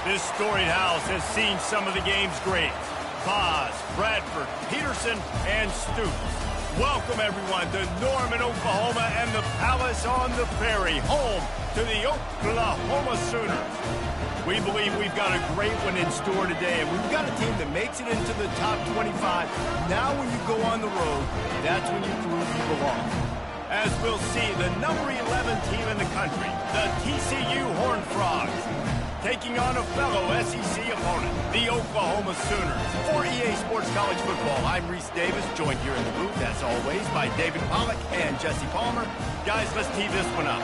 This storied house has seen some of the game's greats. Boz, Bradford, Peterson, and Stoops. Welcome, everyone, to Norman, Oklahoma, and the Palace on the Prairie, home to the Oklahoma Sooners. We believe we've got a great one in store today, and we've got a team that makes it into the top 25. Now when you go on the road, that's when you prove you belong. As we'll see, the number 11 team in the country, the TCU Horned Frogs, taking on a fellow SEC opponent, the Oklahoma Sooners. For EA Sports College Football, I'm Reese Davis, joined here in the booth, as always, by David Pollack and Jesse Palmer. Guys, let's tee this one up.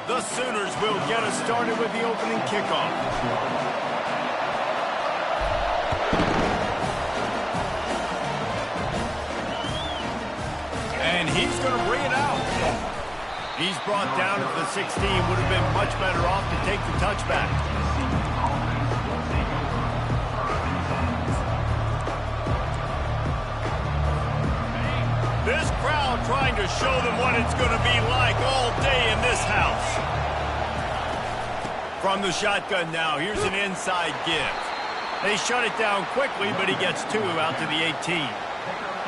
The Sooners will get us started with the opening kickoff. And he's going to bring it out. He's brought down at the 16. Would have been much better off to take the touchback. This crowd trying to show them what it's going to be like all day in this house. From the shotgun now, here's an inside give. They shut it down quickly, but he gets two out to the 18.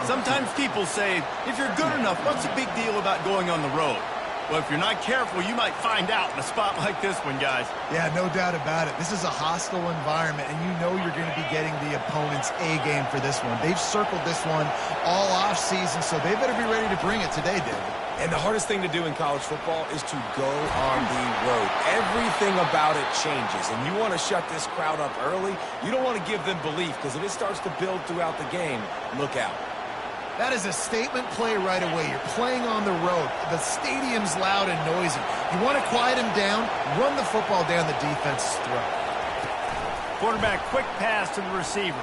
Sometimes people say, if you're good enough, what's the big deal about going on the road? Well, if you're not careful, you might find out in a spot like this one, guys. Yeah, no doubt about it. This is a hostile environment, and you know you're going to be getting the opponent's A game for this one. They've circled this one all offseason, so they better be ready to bring it today, David. And the hardest thing to do in college football is to go on the road. Everything about it changes, and you want to shut this crowd up early. You don't want to give them belief, because if it starts to build throughout the game, look out. That is a statement play right away. You're playing on the road. The stadium's loud and noisy. You want to quiet him down, run the football down the defense's throat. Quarterback, quick pass to the receiver.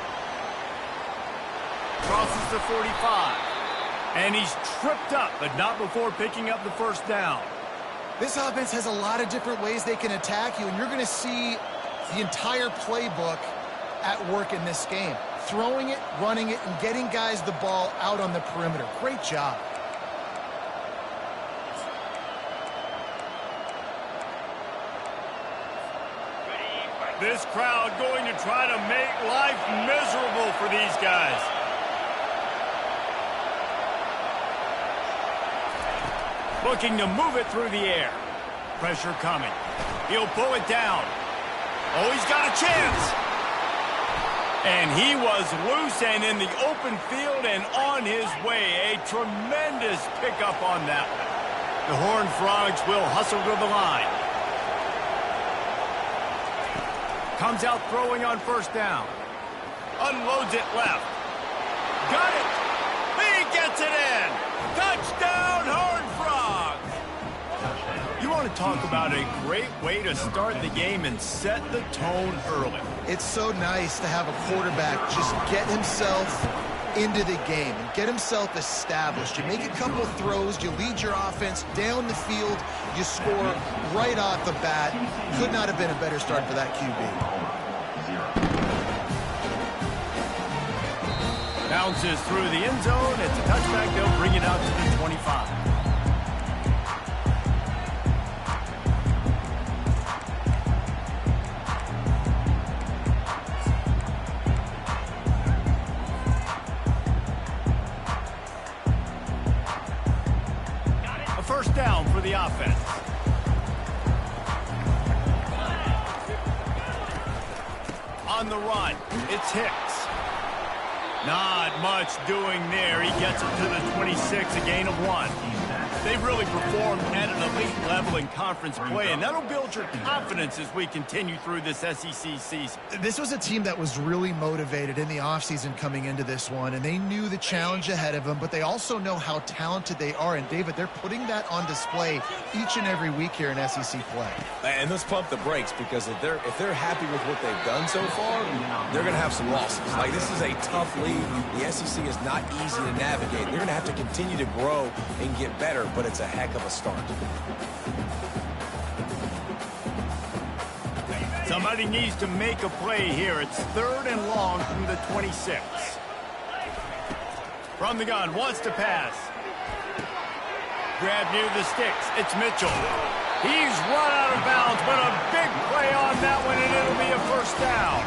Crosses the 45. And he's tripped up, but not before picking up the first down. This offense has a lot of different ways they can attack you, and you're going to see the entire playbook at work in this game. Throwing it, running it, and getting guys the ball out on the perimeter. Great job. This crowd going to try to make life miserable for these guys. Looking to move it through the air. Pressure coming. He'll pull it down. Oh, he's got a chance. And he was loose and in the open field and on his way. A tremendous pickup on that one. The Horned Frogs will hustle to the line. Comes out throwing on first down. Unloads it left. Got it. He gets it in. Touchdown, Horned Frogs. You want to talk about a great way to start the game and set the tone early. It's so nice to have a quarterback just get himself into the game and get himself established. You make a couple throws, you lead your offense down the field, you score right off the bat. Could not have been a better start for that QB. Bounces through the end zone. It's a touchback. They'll bring it out to the 25. First down for the offense. On the run, it's Hicks. Not much doing there. He gets it to the 26, a gain of 1. They've really performed at an elite level in conference play, and that'll build your confidence as we continue through this SEC season. This was a team that was really motivated in the offseason coming into this one, and they knew the challenge ahead of them, but they also know how talented they are. And, David, they're putting that on display each and every week here in SEC play. And let's pump the brakes, because if they're happy with what they've done so far, they're going to have some losses. Like, this is a tough league. The SEC is not easy to navigate. They're going to have to continue to grow and get better, but it's a heck of a start. Somebody needs to make a play here. It's 3rd and long from the 26. From the gun, wants to pass. Grab near the sticks. It's Mitchell. He's run out of bounds, but a big play on that one, and it'll be a first down.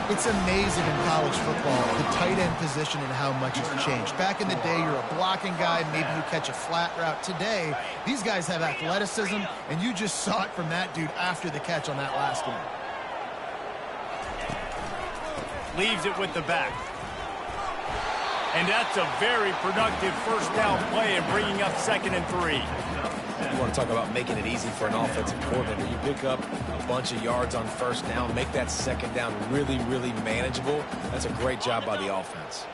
It's amazing in college football, the tight end position and how much it's changed. Back in the day, you're a blocking guy, maybe you catch a flat route. Today, these guys have athleticism, and you just saw it from that dude after the catch on that last one. Leaves it with the back. And that's a very productive first down play and bringing up 2nd and 3. You want to talk about making it easy for an offensive coordinator. You pick up a bunch of yards on first down, make that second down really, really manageable. That's a great job by the offense.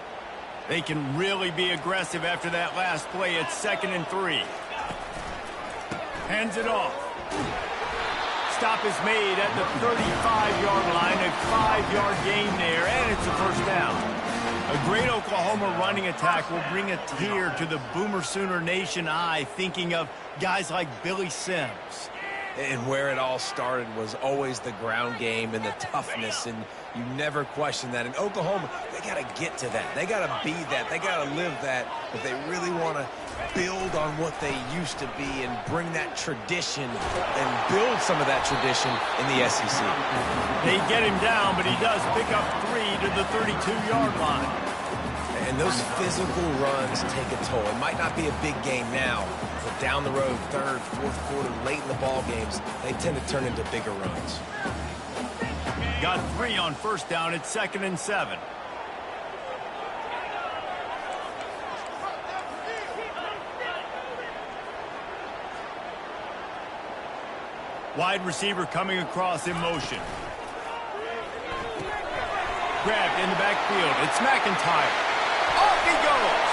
They can really be aggressive after that last play. It's 2nd and 3. Hands it off. Stop is made at the 35-yard line. A 5-yard gain there, and it's a first down. A great Oklahoma running attack will bring a tear to the Boomer Sooner Nation eye, thinking of guys like Billy Sims. And where it all started was always the ground game and the toughness, and you never question that. In Oklahoma, they got to get to that. They got to be that. They got to live that if they really want to build on what they used to be and bring that tradition and build some of that tradition in the SEC. They get him down, but he does pick up 3 to the 32-yard line. And those physical runs take a toll. It might not be a big game now, but down the road, 3rd, 4th quarter, late in the ball games, they tend to turn into bigger runs. Got 3 on first down. It's 2nd and 7. Wide receiver coming across in motion. Grabbed in the backfield. It's McIntyre. Off he goes.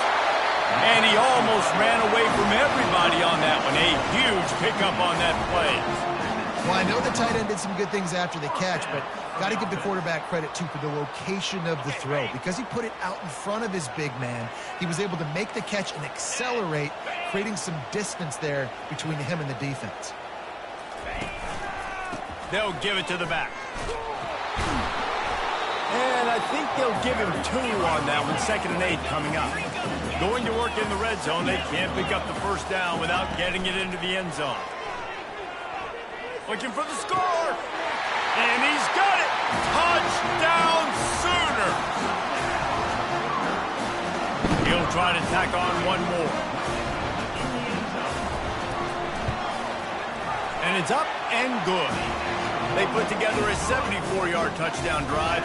And he almost ran away from everybody on that one. A huge pickup on that play. Well, I know the tight end did some good things after the catch, but got to give the quarterback credit, too, for the location of the throw. Because he put it out in front of his big man, he was able to make the catch and accelerate, creating some distance there between him and the defense. They'll give it to the back. And I think they'll give him 2 on that one. 2nd and 8 coming up. Going to work in the red zone. They can't pick up the first down without getting it into the end zone. Looking for the score. And he's got it. Touchdown Sooner. He'll try to tack on one more. And it's up and good. They put together a 74-yard touchdown drive,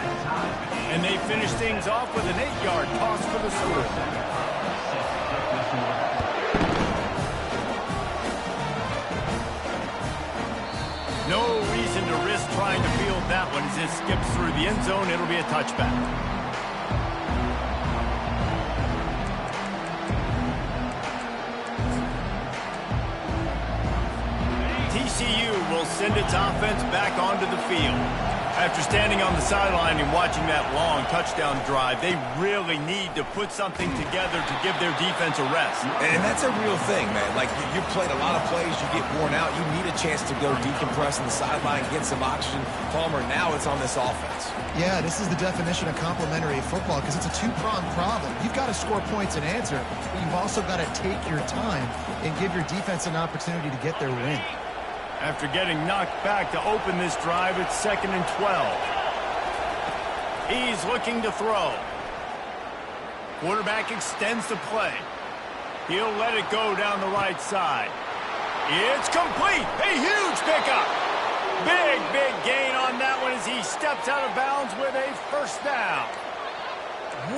and they finish things off with an 8-yard toss for the score. No reason to risk trying to field that one as it skips through the end zone. It'll be a touchback. TCU will send its offense back onto the field. After standing on the sideline and watching that long touchdown drive, they really need to put something together to give their defense a rest. And that's a real thing, man. Like, you played a lot of plays, you get worn out, you need a chance to go decompress on the sideline, get some oxygen. Palmer, now it's on this offense. Yeah, this is the definition of complementary football because it's a two-pronged problem. You've got to score points and answer, but you've also got to take your time and give your defense an opportunity to get their win. After getting knocked back to open this drive, it's 2nd and 12. He's looking to throw. Quarterback extends the play. He'll let it go down the right side. It's complete. A huge pickup. Big gain on that one as he steps out of bounds with a first down.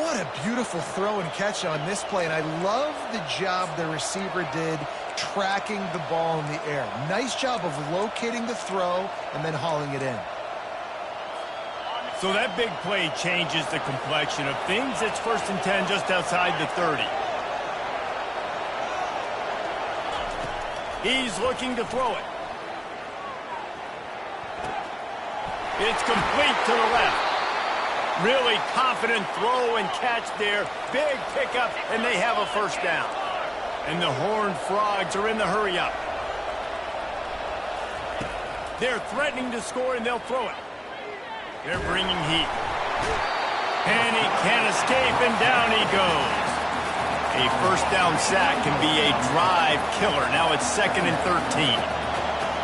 What a beautiful throw and catch on this play, and I love the job the receiver did tracking the ball in the air. Nice job of locating the throw and then hauling it in. So that big play changes the complexion of things. It's 1st and 10 just outside the 30. He's looking to throw it. It's complete to the left. Really confident throw and catch there. Big pickup, and they have a first down. And the Horned Frogs are in the hurry-up. They're threatening to score, and they'll throw it. They're bringing heat. And he can't escape, and down he goes. A first down sack can be a drive killer. Now it's 2nd and 13.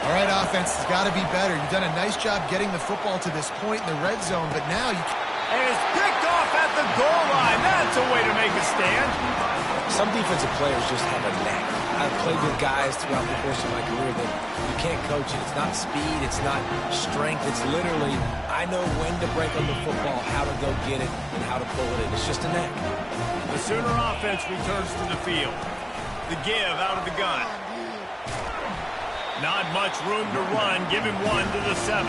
All right, offense has got to be better. You've done a nice job getting the football to this point in the red zone, but now you... And it's picked off at the goal line. That's a way to make a stand. Some defensive players just have a knack. I've played with guys throughout the course of my career that you can't coach it. It's not speed. It's not strength. It's literally, I know when to break on the football, how to go get it, and how to pull it in. It's just a knack. The Sooner offense returns to the field. The give out of the gun. Not much room to run. Give him 1 to the 7.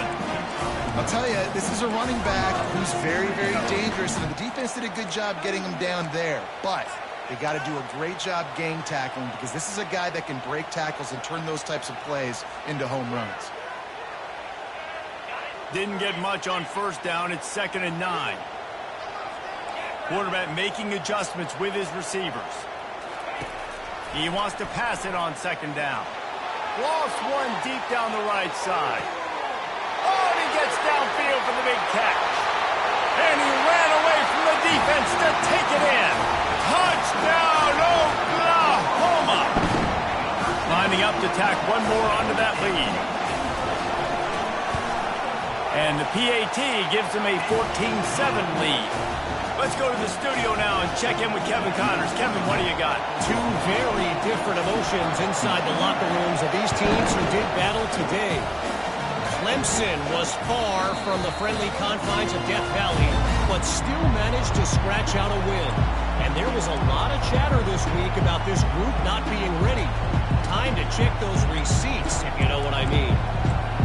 I'll tell you, this is a running back who's very, very dangerous, and the defense did a good job getting him down there. But they got to do a great job gang tackling, because this is a guy that can break tackles and turn those types of plays into home runs. Didn't get much on first down. It's 2nd and 9. Quarterback making adjustments with his receivers. He wants to pass it on 2nd down. Lost one deep down the right side. Oh, and he gets downfield for the big catch. And he ran away from the defense to take it in. Touchdown, Oklahoma! Lining up to tack one more onto that lead. And the PAT gives him a 14-7 lead. Let's go to the studio now and check in with Kevin Connors. Kevin, what do you got? Two very different emotions inside the locker rooms of these teams who did battle today. Clemson was far from the friendly confines of Death Valley, but still managed to scratch out a win. And there was a lot of chatter this week about this group not being ready. Time to check those receipts, if you know what I mean.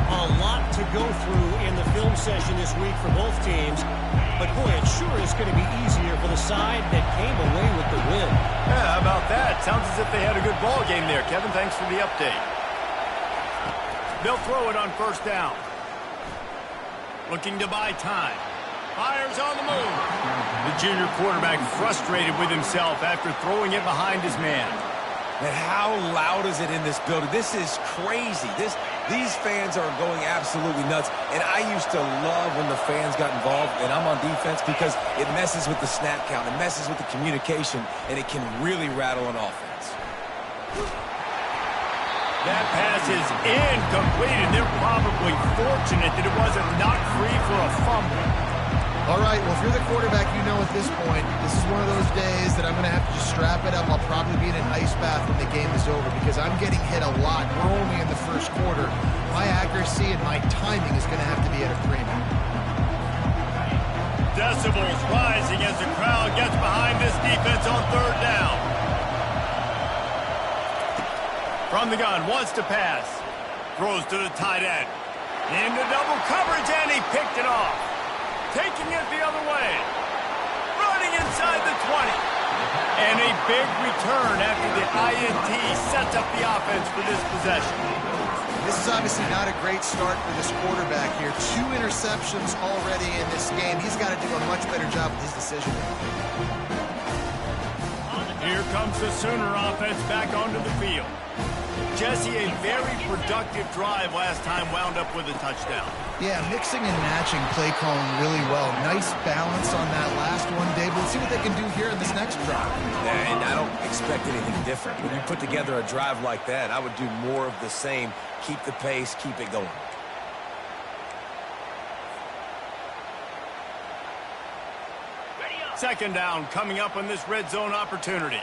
A lot to go through in the film session this week for both teams. But, boy, it sure is going to be easier for the side that came away with the win. Yeah, how about that? Sounds as if they had a good ball game there. Kevin, thanks for the update. They'll throw it on first down. Looking to buy time. Fires on the move. The junior quarterback frustrated with himself after throwing it behind his man. And how loud is it in this building? This is crazy. These fans are going absolutely nuts. And I used to love when the fans got involved, and I'm on defense, because it messes with the snap count. It messes with the communication, and it can really rattle an offense. That pass is incomplete, and they're probably fortunate that it wasn't knocked free for a fumble. All right, well, if you're the quarterback, you know at this point, this is one of those days that I'm going to have to just strap it up. I'll probably be in an ice bath when the game is over, because I'm getting hit a lot. We're only in the first quarter. My accuracy and my timing is going to have to be at a premium. Decibels rising as the crowd gets behind this defense on third down. From the gun, wants to pass. Throws to the tight end. Into double coverage, and he picked it off. Taking it the other way. Running inside the 20. And a big return after the INT sets up the offense for this possession. This is obviously not a great start for this quarterback here. 2 interceptions already in this game. He's got to do a much better job with his decision. Here comes the Sooner offense back onto the field. Jesse, a very productive drive last time wound up with a touchdown. Yeah, mixing and matching play calling really well. Nice balance on that last one, Dave. Let's see what they can do here in this next drive. Yeah, and I don't expect anything different. When you put together a drive like that, I would do more of the same. Keep the pace, keep it going. Second down coming up on this red zone opportunity.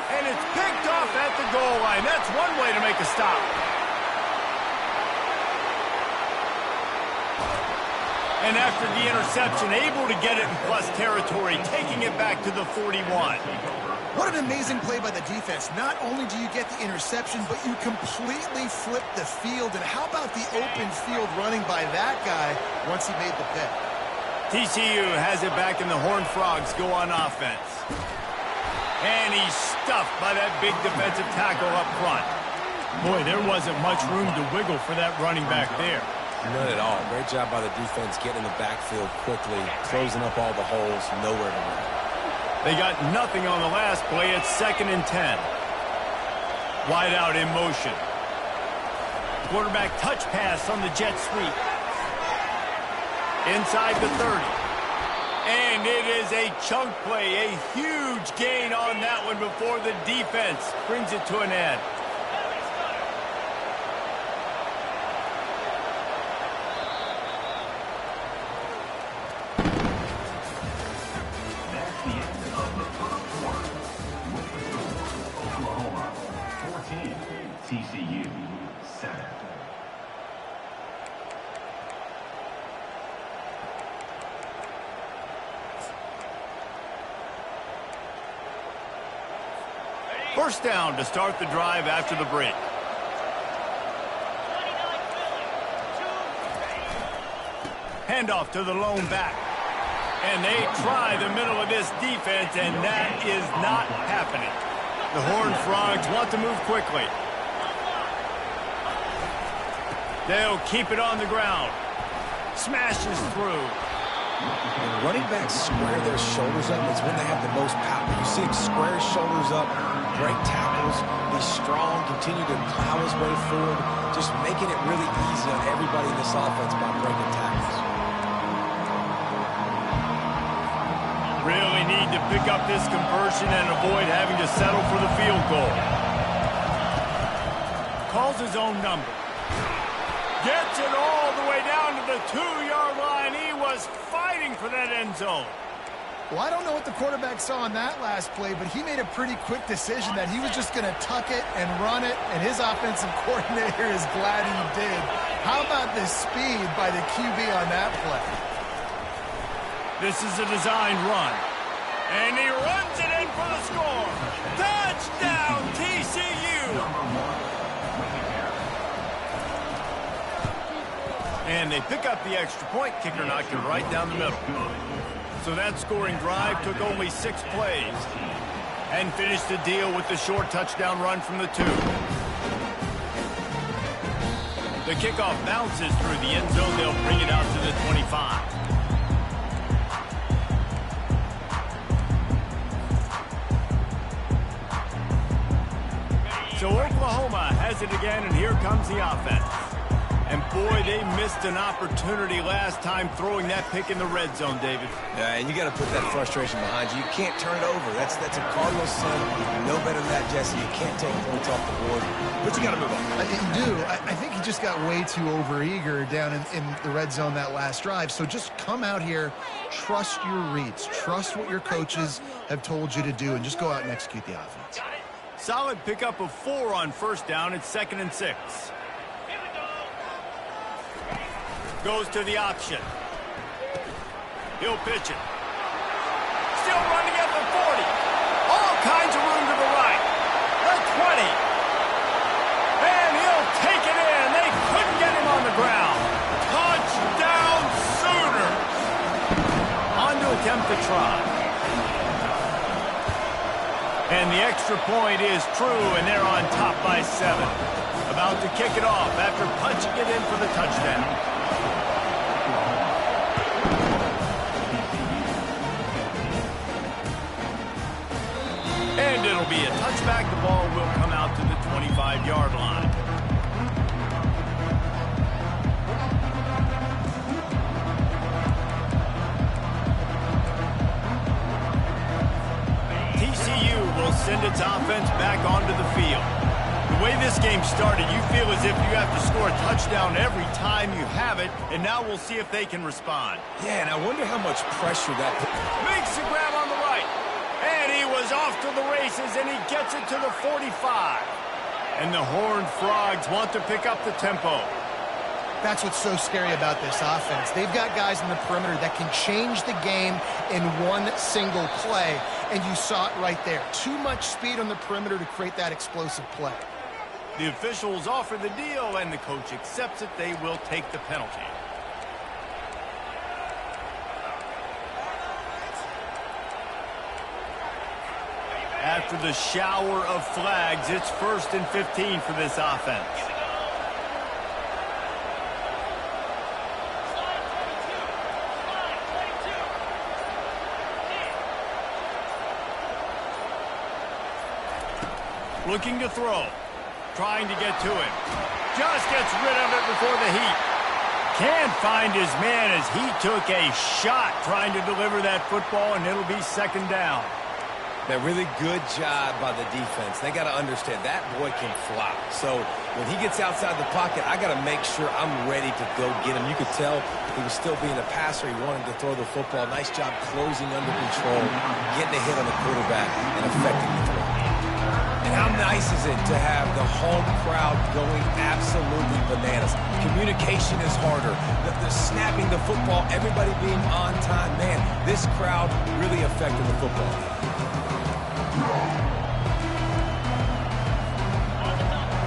And it's picked off at the goal line. That's one way to make a stop. And after the interception, able to get it in plus territory, taking it back to the 41. What an amazing play by the defense. Not only do you get the interception, but you completely flip the field. And how about the open field running by that guy once he made the pick? TCU has it back, and the Horned Frogs go on offense. And he's stuffed by that big defensive tackle up front. Boy, there wasn't much room to wiggle for that running back there. None at all. Great job by the defense getting in the backfield quickly, closing up all the holes, nowhere to run. They got nothing on the last play. It's 2nd and 10. Wide out in motion. Quarterback touch pass on the jet sweep. Inside the 30. And it is a chunk play, a huge gain on that one before the defense brings it to an end. That's the end of the first quarter. Oklahoma 14, TCU 7. First down to start the drive after the break. Handoff to the lone back. And they try the middle of this defense, and that is not happening. The Horned Frogs want to move quickly. They'll keep it on the ground. Smashes through. When running backs square their shoulders up, it's when they have the most power. You see him square his shoulders up, break tackles, be strong, continue to plow his way forward, just making it really easy on everybody in this offense by breaking tackles. Really need to pick up this conversion and avoid having to settle for the field goal. Calls his own number. Gets it all the way down to the 2-yard line. He was fighting for that end zone. Well, I don't know what the quarterback saw on that last play, but he made a pretty quick decision that he was just going to tuck it and run it, and his offensive coordinator is glad he did. How about the speed by the QB on that play? This is a designed run. And he runs it in for the score. Touchdown, TCU! And they pick up the extra point. Kicker knocked it right down the middle. So that scoring drive took only 6 plays. And finished the deal with the short touchdown run from the 2. The kickoff bounces through the end zone. They'll bring it out to the 25. So Oklahoma has it again, and here comes the offense. And boy, they missed an opportunity last time throwing that pick in the red zone, David. Yeah, and you got to put that frustration behind you. You can't turn it over. That's a Cardinals sin. You know better than that, Jesse. You can't take points off the board, but you got to move on. You do. I think he just got way too overeager down in the red zone that last drive. So just come out here, trust your reads, trust what your coaches have told you to do, and just go out and execute the offense. Solid pickup of 4 on first down. It's 2nd and 6. Goes to the option. He'll pitch it. Still running at the 40. All kinds of room to the right. The 20. And he'll take it in. They couldn't get him on the ground. Touchdown Sooner. On to attempt the try. And the extra point is true, and they're on top by 7. About to kick it off after punching it in for the touchdown. And it'll be a touchback. The ball will come out to the 25-yard line. TCU will send its offense back onto the field. The way this game started, you feel as if you have to score a touchdown every time you have it, and now we'll see if they can respond. Yeah, and I wonder how much pressure that Makes the grab on the right. And he was off to the races, and he gets it to the 45. And the Horned Frogs want to pick up the tempo. That's what's so scary about this offense. They've got guys in the perimeter that can change the game in one single play, and you saw it right there. Too much speed on the perimeter to create that explosive play. The officials offer the deal, and the coach accepts it. They will take the penalty. After the shower of flags, it's 1st and 15 for this offense. Looking to throw. Trying to get to him. Just gets rid of it before the heat. Can't find his man as he took a shot trying to deliver that football, and it'll be second down. That really good job by the defense. They got to understand that boy can fly. So when he gets outside the pocket, I got to make sure I'm ready to go get him. You could tell he was still being a passer. He wanted to throw the football. Nice job closing under control, getting a hit on the quarterback, and affecting the throw. And how nice is it to have the home crowd going absolutely bananas? Communication is harder. The snapping the football, everybody being on time. Man, this crowd really affected the football.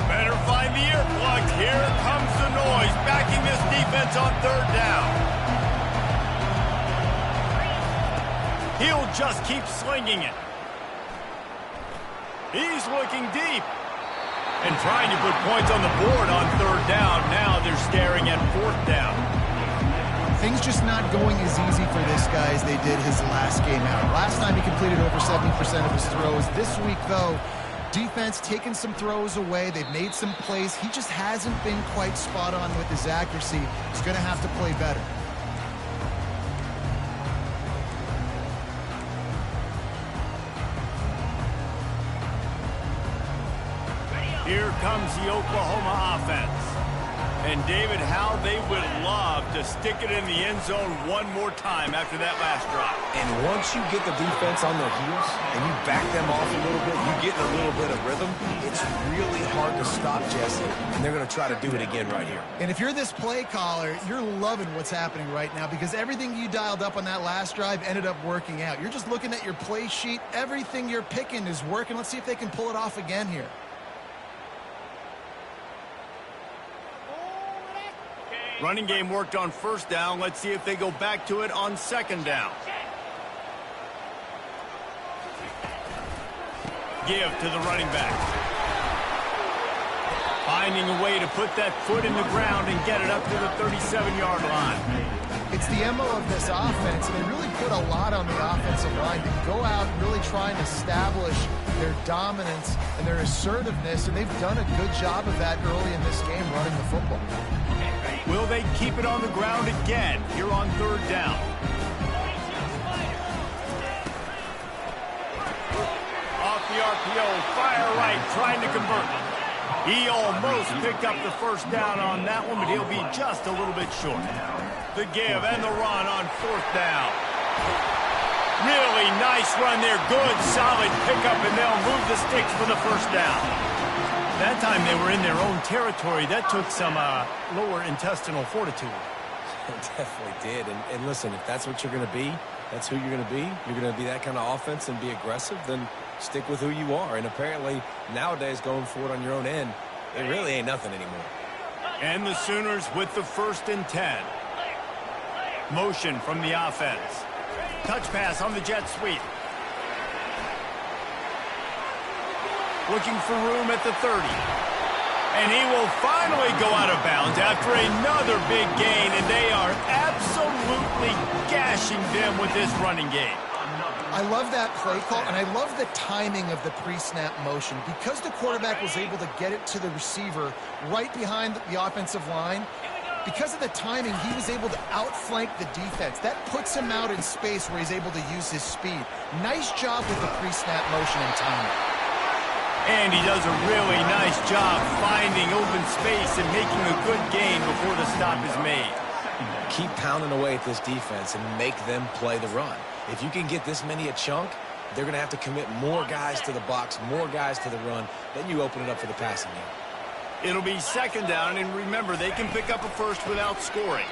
Better find the earplugs. Here comes the noise, backing this defense on third down. He'll just keep slinging it. He's looking deep and trying to put points on the board on third down. Now they're staring at fourth down. Things just not going as easy for this guy as they did his last game out. Last time he completed over 70% of his throws. This week, though, defense taking some throws away. They've made some plays. He just hasn't been quite spot on with his accuracy. He's going to have to play better. Here comes the Oklahoma offense. And, David, how they would love to stick it in the end zone one more time after that last drive. And once you get the defense on their heels and you back them off a little bit, you get in a little bit of rhythm, it's really hard to stop Jesse, and they're going to try to do it again right here. And if you're this play caller, you're loving what's happening right now because everything you dialed up on that last drive ended up working out. You're just looking at your play sheet. Everything you're picking is working. Let's see if they can pull it off again here. Running game worked on first down. Let's see if they go back to it on second down. Give to the running back. Finding a way to put that foot in the ground and get it up to the 37-yard line. It's the MO of this offense, and they really put a lot on the offensive line to go out and really try and establish their dominance and their assertiveness, and they've done a good job of that early in this game running the football. Will they keep it on the ground again here on third down? Off the RPO, fire right, trying to convert. He almost picked up the first down on that one, but he'll be just a little bit short. The give and the run on fourth down. Really nice run there. Good, solid pickup, and they'll move the sticks for the first down. That time they were in their own territory. That took some lower intestinal fortitude. It definitely did. And listen, if that's what you're going to be, that's who you're going to be. You're going to be that kind of offense and be aggressive, then stick with who you are. And apparently, nowadays, going for it on your own end, it really ain't nothing anymore. And the Sooners with the 1st and 10. Motion from the offense. Touch pass on the jet sweep. Looking for room at the 30. And he will finally go out of bounds after another big gain, and they are absolutely gashing them with this running game. I love that play call, and I love the timing of the pre-snap motion. Because the quarterback was able to get it to the receiver right behind the offensive line, because of the timing, he was able to outflank the defense. That puts him out in space where he's able to use his speed. Nice job with the pre-snap motion and timing. And he does a really nice job finding open space and making a good gain before the stop is made. Keep pounding away at this defense and make them play the run. If you can get this many a chunk, they're going to have to commit more guys to the box, more guys to the run. Then you open it up for the passing game. It'll be second down, and remember, they can pick up a first without scoring.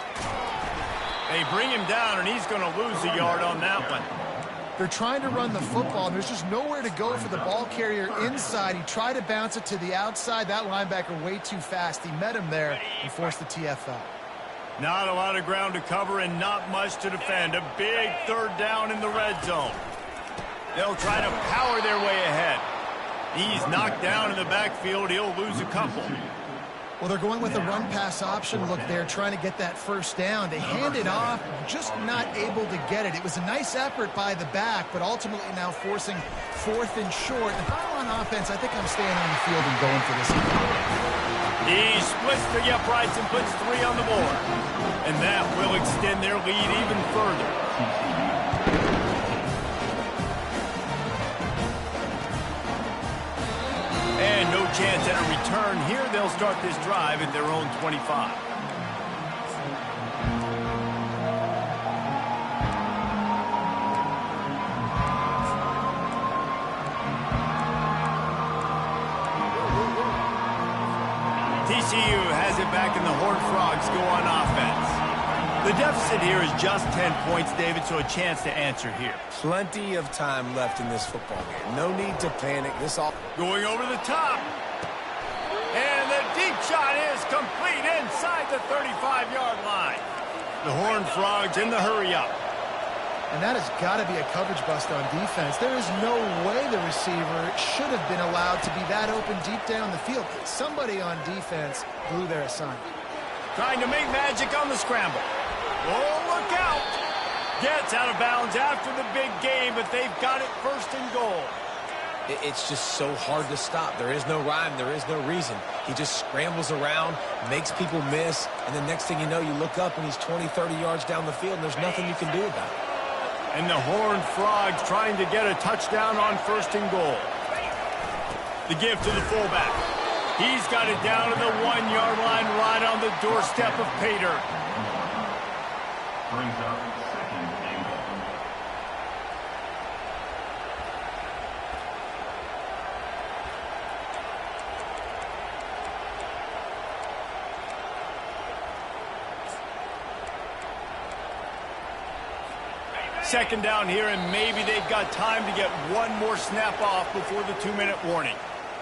They bring him down, and he's going to lose a yard on that one. They're trying to run the football, and there's just nowhere to go for the ball carrier inside. He tried to bounce it to the outside. That linebacker way too fast. He met him there and forced the TFL. Not a lot of ground to cover and not much to defend. A big third down in the red zone. They'll try to power their way ahead. He's knocked down in the backfield. He'll lose a couple. Well, they're going with a run-pass option look there, trying to get that first down. They hand it off, just not able to get it. It was a nice effort by the back, but ultimately now forcing 4th and short. If I'm on offense, I think I'm staying on the field and going for this. He splits the uprights and puts 3 on the board. And that will extend their lead even further. And no chance at a return here. They'll start this drive at their own 25. TCU has it back, and the Horned Frogs go on offense. The deficit here is just 10 points, David, so a chance to answer here. Plenty of time left in this football game. No need to panic. This all going over the top. And the deep shot is complete inside the 35-yard line. The Horned Frogs in the hurry-up. And that has got to be a coverage bust on defense. There is no way the receiver should have been allowed to be that open deep down the field. Somebody on defense blew their assignment. Trying to make magic on the scramble. Oh, look out! Gets out of bounds after the big game, but they've got it 1st and goal. It's just so hard to stop. There is no rhyme. There is no reason. He just scrambles around, makes people miss, and the next thing you know, you look up and he's 20, 30 yards down the field, and there's nothing you can do about it. And the Horned Frogs trying to get a touchdown on 1st and goal. The give to the fullback. He's got it down to the 1-yard line right on the doorstep of Pater. Brings up 2nd and goal. Second down here, and maybe they've got time to get one more snap off before the 2-minute warning.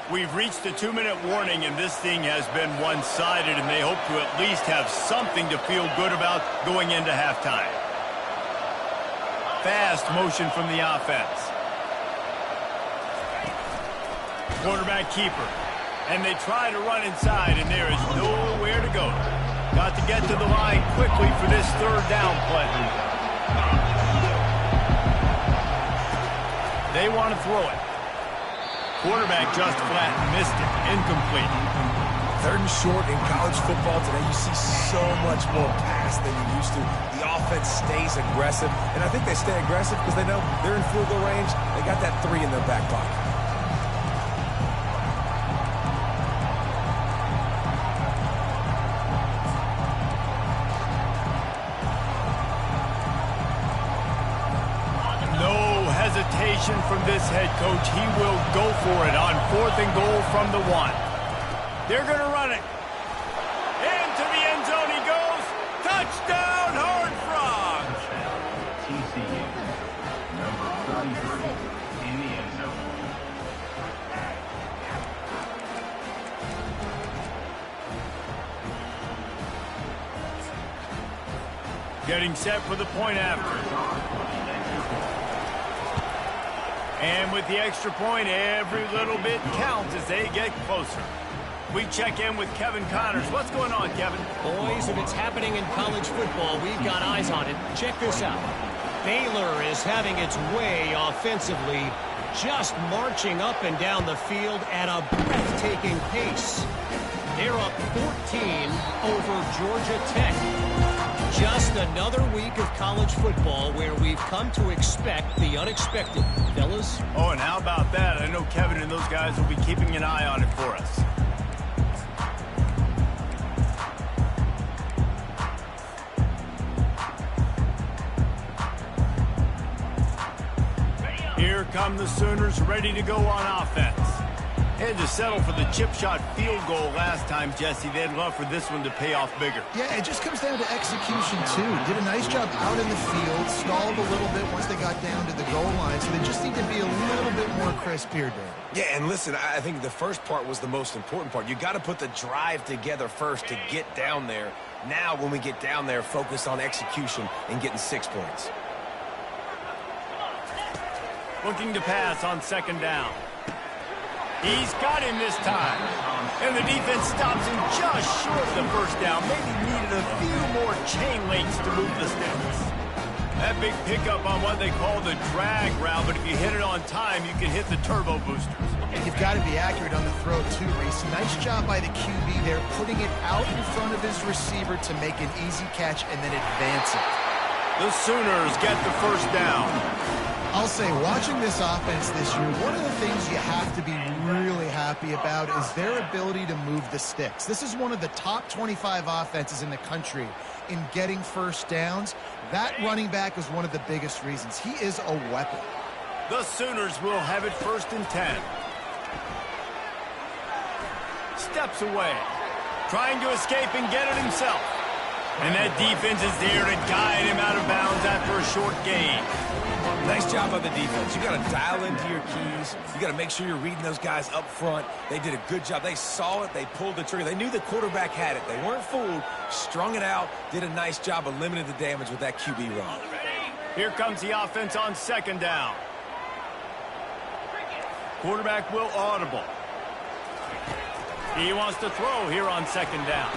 We've reached the 2-minute warning, and this thing has been one-sided, and they hope to at least have something to feel good about going into halftime. Fast motion from the offense. Quarterback keeper. And they try to run inside, and there is nowhere to go. Got to get to the line quickly for this 3rd down play. They want to throw it. Quarterback just flat missed it. Incomplete. 3rd and short in college football today. You see so much more pass than you used to. The offense stays aggressive, and I think they stay aggressive because they know they're in field goal range. They got that 3 in their back pocket. From this head coach, he will go for it on 4th and goal from the 1. They're going to run it. Into the end zone he goes. Touchdown, Horned Frogs! TCU, number 33 in the end zone. Getting set for the point after. And with the extra point, every little bit counts as they get closer. We check in with Kevin Connors. What's going on, Kevin? Boys, if it's happening in college football, we've got eyes on it. Check this out. Baylor is having its way offensively, just marching up and down the field at a breathtaking pace. They're up 14 over Georgia Tech. Just another week of college football where we've come to expect the unexpected, fellas. Oh, and how about that? I know Kevin and those guys will be keeping an eye on it for us. Here come the Sooners ready to go on offense. Had to settle for the chip shot field goal last time, Jesse. They'd love for this one to pay off bigger. Yeah, it just comes down to execution, too. Did a nice job out in the field, stalled a little bit once they got down to the goal line, so they just need to be a little bit more crisp here, Dan. Yeah, and listen, I think the first part was the most important part. You got to put the drive together first to get down there. Now, when we get down there, focus on execution and getting 6 points. Looking to pass on 2nd down. He's got him this time. And the defense stops him just short of the first down. Maybe needed a few more chain links to move the sticks. That big pickup on what they call the drag route, but if you hit it on time, you can hit the turbo boosters. You've got to be accurate on the throw, too, Reese. Nice job by the QB there, putting it out in front of his receiver to make an easy catch and then advance it. The Sooners get the first down. I'll say, watching this offense this year, one of the things you have to be really happy about is their ability to move the sticks. This is one of the top 25 offenses in the country in getting first downs. That running back is one of the biggest reasons. He is a weapon. The Sooners will have it 1st and 10. Steps away. Trying to escape and get it himself. And that defense is there to guide him out of bounds after a short gain. Nice job by the defense. You got to dial into your keys. You got to make sure you're reading those guys up front. They did a good job. They saw it. They pulled the trigger. They knew the quarterback had it. They weren't fooled. Strung it out. Did a nice job of limiting the damage with that QB run. Here comes the offense on 2nd down. Quarterback will audible. He wants to throw here on 2nd down.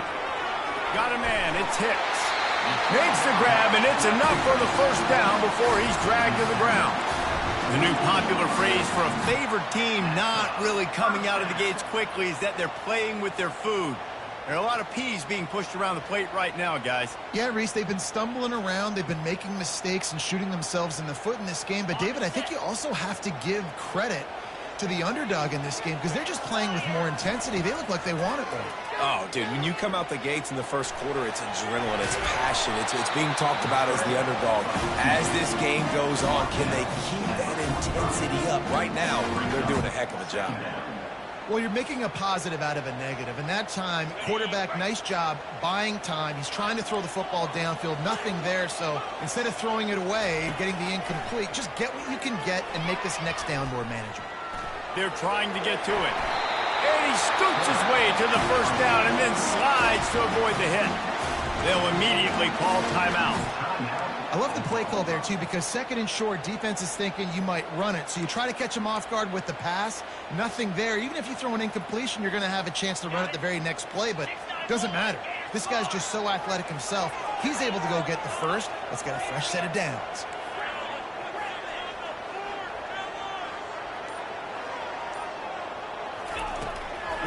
Got a man. It's Hicks. Makes the grab, and it's enough for the first down before he's dragged to the ground. The new popular phrase for a favored team not really coming out of the gates quickly is that they're playing with their food. There are a lot of peas being pushed around the plate right now, guys. Yeah, Reese, they've been stumbling around. They've been making mistakes and shooting themselves in the foot in this game. But, David, I think you also have to give credit to the underdog in this game because they're just playing with more intensity. They look like they want it more. Oh, dude, when you come out the gates in the first quarter, it's adrenaline, it's passion, it's being talked about as the underdog. As this game goes on, can they keep that intensity up? Right now, they're doing a heck of a job. Well, you're making a positive out of a negative. And that time, quarterback, nice job buying time. He's trying to throw the football downfield. Nothing there. So instead of throwing it away, getting the incomplete, just get what you can get and make this next down more manageable. They're trying to get to it. And he scoots his way to the first down and then slides to avoid the hit. They'll immediately call timeout. I love the play call there, too, because 2nd and short, defense is thinking you might run it. So you try to catch him off guard with the pass. Nothing there. Even if you throw an incompletion, you're going to have a chance to run it the very next play, but it doesn't matter. This guy's just so athletic himself. He's able to go get the first. Let's get a fresh set of downs.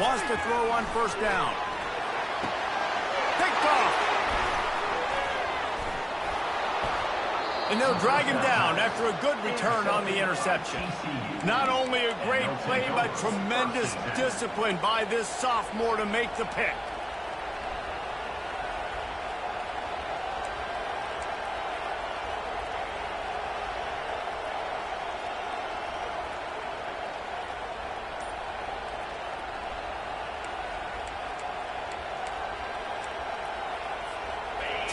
Wants to throw on 1st down. Picked off. And they'll drag him down after a good return on the interception. Not only a great play, but tremendous discipline by this sophomore to make the pick.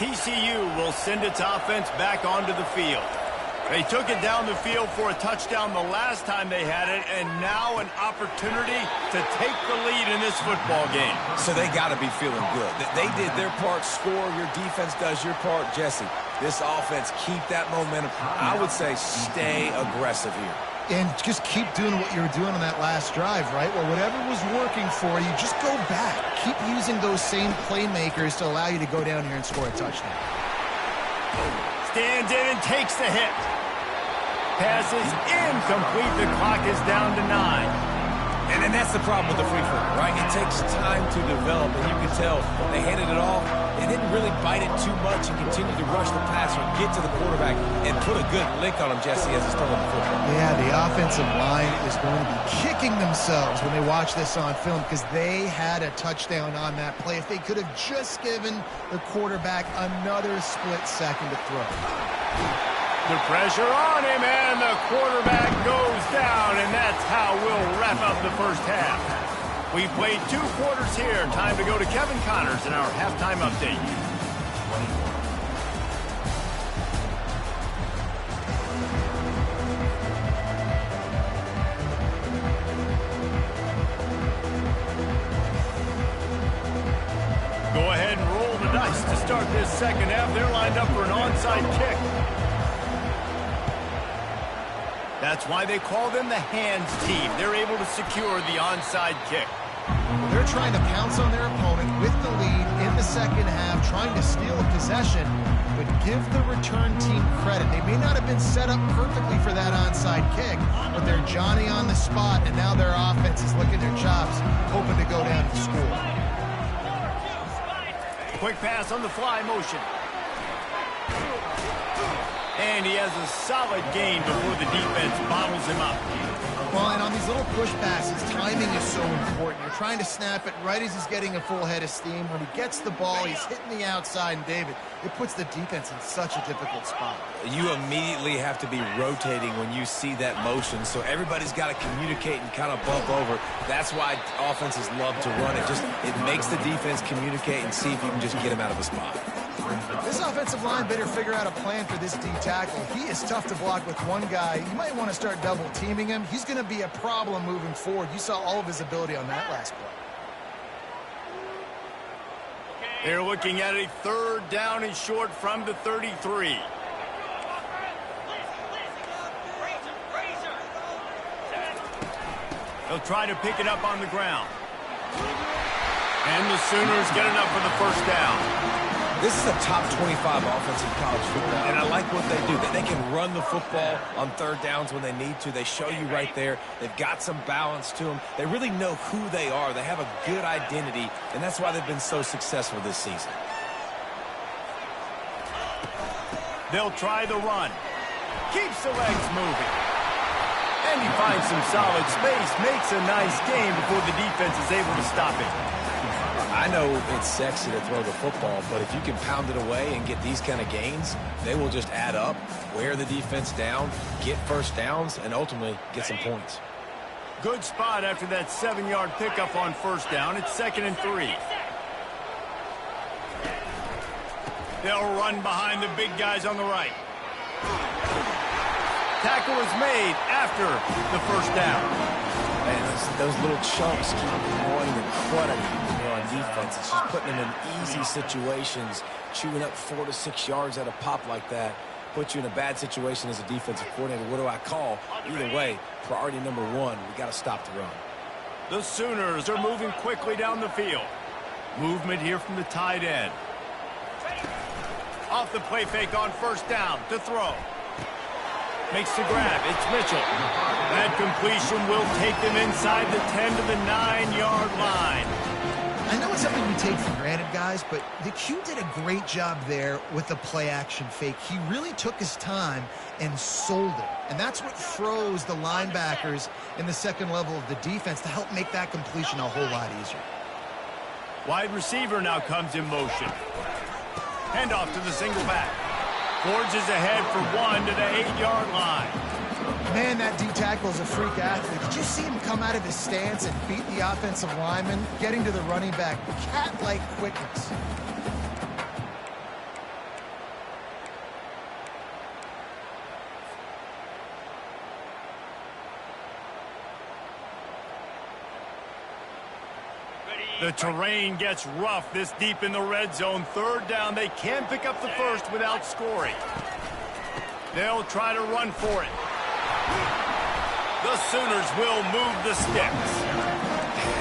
TCU will send its offense back onto the field. They took it down the field for a touchdown the last time they had it, and now an opportunity to take the lead in this football game. So they got to be feeling good. They did their part, score, your defense does your part. Jesse, this offense, keep that momentum. I would say stay aggressive here. And just keep doing what you were doing on that last drive, right? Well, whatever was working for you, just go back. Keep using those same playmakers to allow you to go down here and score a touchdown. Stands in and takes the hit. Pass is incomplete. The clock is down to 9. And that's the problem with the free throw, right? It takes time to develop, and you can tell they handed it off. They didn't really bite it too much and continue to rush the passer, get to the quarterback, and put a good lick on him, Jesse, as he's throwing the football. Yeah, the offensive line is going to be kicking themselves when they watch this on film because they had a touchdown on that play. If they could have just given the quarterback another split second to throw. The pressure on him, and the quarterback goes down, and that's how we'll wrap up the first half. We've played 2 quarters here. Time to go to Kevin Connors in our halftime update. Go ahead and roll the dice to start this second half. They're lined up for an onside kick. That's why they call them the hands team. They're able to secure the onside kick. They're trying to pounce on their opponent with the lead in the second half, trying to steal a possession, but give the return team credit. They may not have been set up perfectly for that onside kick, but they're Johnny on the spot, and now their offense is licking their chops, hoping to go down and score. Quick pass on the fly motion. And he has a solid gain before the defense bottles him up. Well, and on these little push passes, timing is so important. You're trying to snap it right as he's getting a full head of steam. When he gets the ball, he's hitting the outside, and David, it puts the defense in such a difficult spot. You immediately have to be rotating when you see that motion, so everybody's got to communicate and kind of bump over. That's why offenses love to run it. It makes the defense communicate and see if you can just get him out of a spot. This offensive line better figure out a plan for this D tackle. He is tough to block with one guy. You might want to start double teaming him. He's going to be a problem moving forward. You saw all of his ability on that last play. They're looking at a 3rd down and short from the 33. They'll try to pick it up on the ground. And the Sooners get enough for the 1st down. This is a top 25 offense in college football, and I like what they do. They can run the football on 3rd downs when they need to. They show you right there. They've got some balance to them. They really know who they are. They have a good identity, and that's why they've been so successful this season. They'll try the run. Keeps the legs moving. And he finds some solid space, makes a nice gain before the defense is able to stop it. I know it's sexy to throw the football, but if you can pound it away and get these kind of gains, they will just add up, wear the defense down, get 1st downs, and ultimately get some points. Good spot after that 7-yard pickup on 1st down. It's 2nd and 3. They'll run behind the big guys on the right. Tackle is made after the 1st down. And those little chunks keep running and crunching on defense. It's just putting them in easy situations, chewing up 4 to 6 yards at a pop like that. Put you in a bad situation as a defensive coordinator. What do I call? Either way, priority number 1, we got to stop the run. The Sooners are moving quickly down the field. Movement here from the tight end. Off the play fake on 1st down to throw. Makes the grab. It's Mitchell. That completion will take them inside the 10 to the 9-yard line. I know it's something we take for granted, guys, but the Q did a great job there with the play-action fake. He really took his time and sold it. And that's what froze the linebackers in the 2nd level of the defense to help make that completion a whole lot easier. Wide receiver now comes in motion. Handoff to the single back. Forges ahead for 1 to the 8-yard line. Man, that D-tackle is a freak athlete. Did you see him come out of his stance and beat the offensive lineman, getting to the running back? Cat-like quickness. The terrain gets rough this deep in the red zone. 3rd down. They can pick up the 1st without scoring. They'll try to run for it. The Sooners will move the sticks.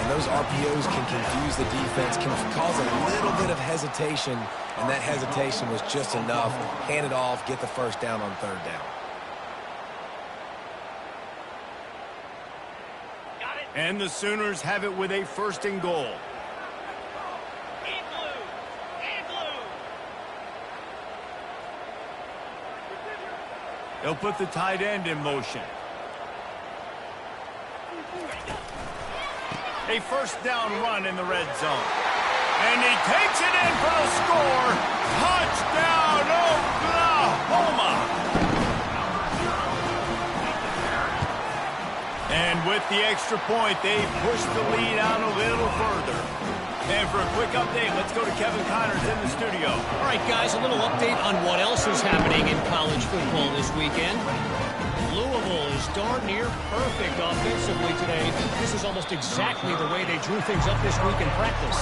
And those RPOs can confuse the defense, can cause a little bit of hesitation, and that hesitation was just enough. Hand it off, get the 1st down on 3rd down. And the Sooners have it with a 1st and goal. They'll put the tight end in motion. A 1st down run in the red zone. And he takes it in for the score. Touchdown, Oklahoma! And with the extra point, they push the lead out a little further. And for a quick update, let's go to Kevin Connors in the studio. All right, guys, a little update on what else is happening in college football this weekend. Louisville is was darn near perfect offensively today. This is almost exactly the way they drew things up this week in practice.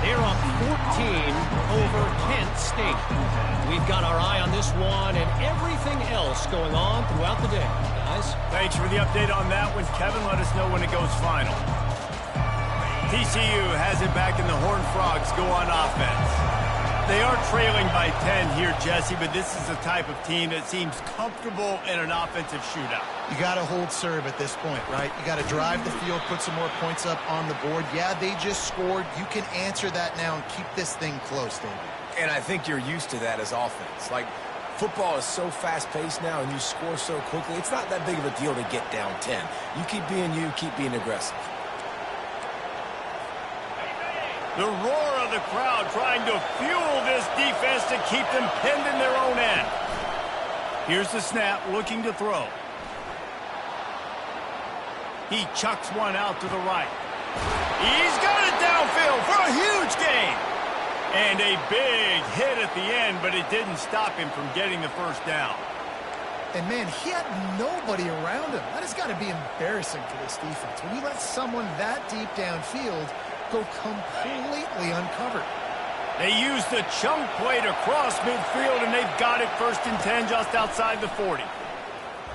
They're up 14 over Kent State. We've got our eye on this one and everything else going on throughout the day. Guys? Thanks for the update on that one, Kevin. Let us know when it goes final. TCU has it back, and the Horned Frogs go on offense. They are trailing by 10 here, Jesse, but this is the type of team that seems comfortable in an offensive shootout. You got to hold serve at this point, right? You got to drive the field, put some more points up on the board. Yeah, they just scored. You can answer that now and keep this thing close, David. And I think you're used to that as offense. Like, football is so fast-paced now, and you score so quickly. It's not that big of a deal to get down 10. You keep being aggressive. The roar of the crowd trying to fuel this defense to keep them pinned in their own end. Here's the snap, looking to throw. He chucks one out to the right. He's got it downfield for a huge gain. And a big hit at the end, but it didn't stop him from getting the first down. And, man, he had nobody around him. That has got to be embarrassing for this defense. When you let someone that deep downfield go completely uncovered. They use the chunk play to cross midfield, and they've got it 1st and 10 just outside the 40.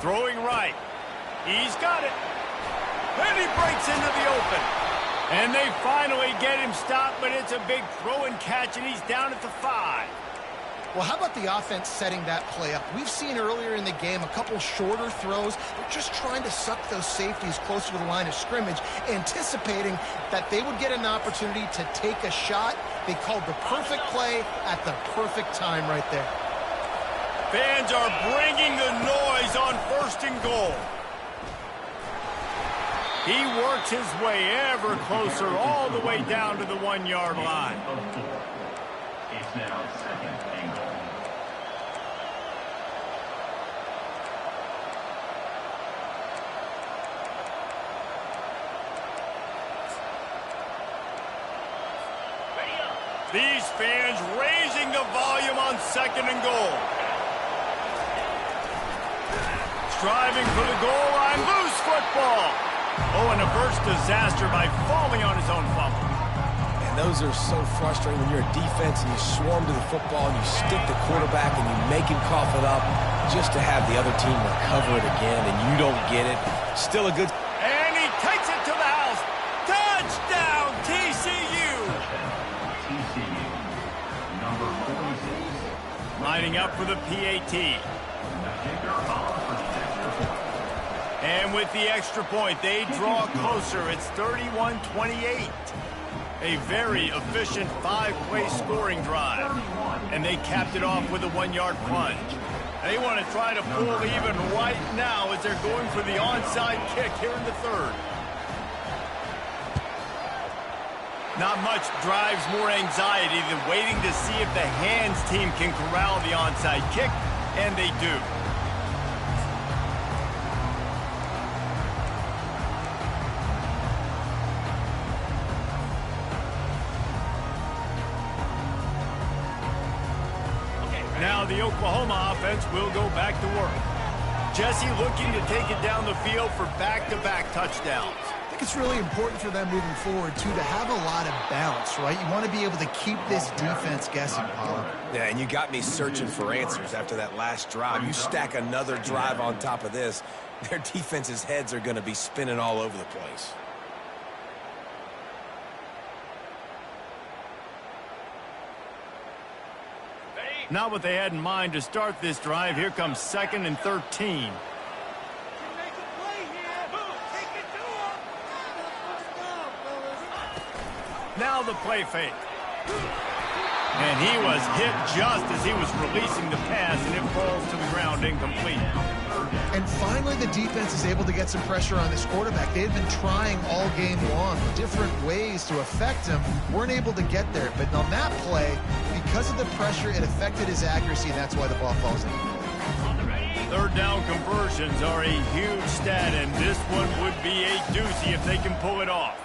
Throwing right. He's got it. And he breaks into the open. And they finally get him stopped, but it's a big throw and catch, and he's down at the 5. Well, how about the offense setting that play up? We've seen earlier in the game a couple shorter throws. They're just trying to suck those safeties closer to the line of scrimmage, anticipating that they would get an opportunity to take a shot. They called the perfect play at the perfect time right there. Fans are bringing the noise on 1st and goal. He works his way ever closer all the way down to the 1-yard line. It's now 2nd and goal. These fans raising the volume on 2nd and goal. Striving for the goal line, loose football. Oh, and a burst disaster by falling on his own fumble. And those are so frustrating when you're a defense and you swarm to the football and you stick the quarterback and you make him cough it up just to have the other team recover it again and you don't get it. Still a good... And he takes it to the house. Touchdown, TCU. TCU, number 46. Lining up for the PAT. The kicker off for the extra point. And with the extra point, they draw closer. It's 31-28. A very efficient 5-play scoring drive. And they capped it off with a 1-yard plunge. They want to try to pull even right now as they're going for the onside kick here in the 3rd. Not much drives more anxiety than waiting to see if the hands team can corral the onside kick, and they do. Now the Oklahoma offense will go back to work. Jesse looking to take it down the field for back-to-back touchdowns. I think it's really important for them moving forward, too, to have a lot of bounce, right? You want to be able to keep this defense guessing, Paul. Yeah, and you got me searching for answers after that last drive. You stack another drive on top of this, their defense's heads are going to be spinning all over the place. Not what they had in mind to start this drive. Here comes 2nd and 13. Now the play fake. And he was hit just as he was releasing the pass, and it falls to the ground incomplete. And finally, the defense is able to get some pressure on this quarterback. They had been trying all game long different ways to affect him. Weren't able to get there. But on that play, because of the pressure, it affected his accuracy, and that's why the ball falls in. 3rd down conversions are a huge stat, and this one would be a doozy if they can pull it off.